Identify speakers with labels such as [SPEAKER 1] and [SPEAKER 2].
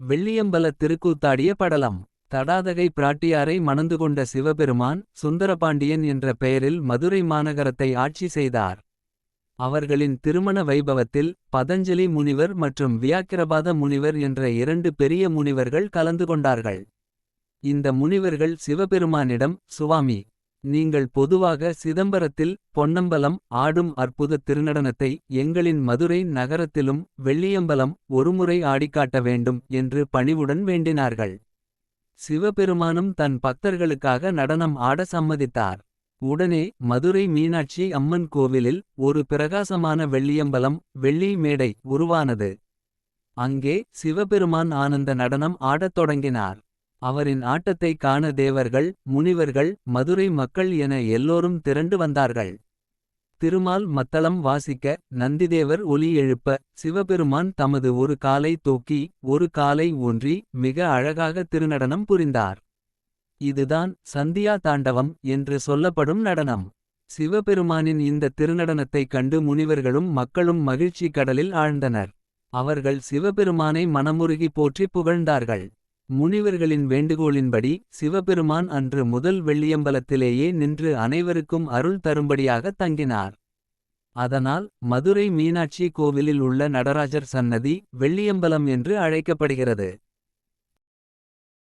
[SPEAKER 1] வெள்ளியம்பல திருக்கூத்தாடிய படலம். தடாதகை பிராட்டியாரை மணந்துகொண்ட சிவபெருமான் சுந்தரபாண்டியன் என்ற பெயரில் மதுரை மாநகரத்தை ஆட்சி செய்தார். அவர்களின் திருமண வைபவத்தில் பதஞ்சலி முனிவர் மற்றும் வியாக்கிரபாத முனிவர் என்ற இரண்டு பெரிய முனிவர்கள் கலந்து கொண்டார்கள். இந்த முனிவர்கள் சிவபெருமானிடம், சுவாமி, நீங்கள் பொதுவாக சிதம்பரத்தில் பொன்னம்பலம் ஆடும் அற்புத திருநடனத்தை எங்களின் மதுரை நகரத்திலும் வெள்ளியம்பலம் ஒருமுறை ஆடிக்காட்ட வேண்டும் என்று பணிவுடன் வேண்டினார்கள். சிவபெருமானும் தன் பக்தர்களுக்காக நடனம் ஆட சம்மதித்தார். உடனே மதுரை மீனாட்சி அம்மன் கோவிலில் ஒரு பிரகாசமான வெள்ளியம்பலம் வெள்ளி மேடை உருவானது. அங்கே சிவபெருமான் ஆனந்த நடனம் ஆடத் தொடங்கினார். அவரின் ஆட்டத்தைக் காண தேவர்கள், முனிவர்கள், மதுரை மக்கள் என எல்லோரும் திரண்டு வந்தார்கள். திருமால் மத்தளம் வாசிக்க, நந்திதேவர் ஒலி எழுப்ப, சிவபெருமான் தமது ஒரு காலை தூக்கி ஒரு காலை ஊன்றி மிக அழகாக திருநடனம் புரிந்தார். இதுதான் சந்தியா தாண்டவம் என்று சொல்லப்படும் நடனம். சிவபெருமானின் இந்த திருநடனத்தைக் கண்டு முனிவர்களும் மக்களும் மகிழ்ச்சி கடலில் ஆழ்ந்தனர். அவர்கள் சிவபெருமானை மனமுருகி போற்றி புகழ்ந்தார்கள். முனிவர்களின் வேண்டுகோளின்படி சிவபெருமான் அன்று முதல் வெள்ளியம்பலத்திலேயே நின்று அனைவருக்கும் அருள் தரும்படியாக தங்கினார். அதனால் மதுரை மீனாட்சி கோவிலில் உள்ள நடராஜர் சன்னதி வெள்ளியம்பலம் என்று அழைக்கப்படுகிறது.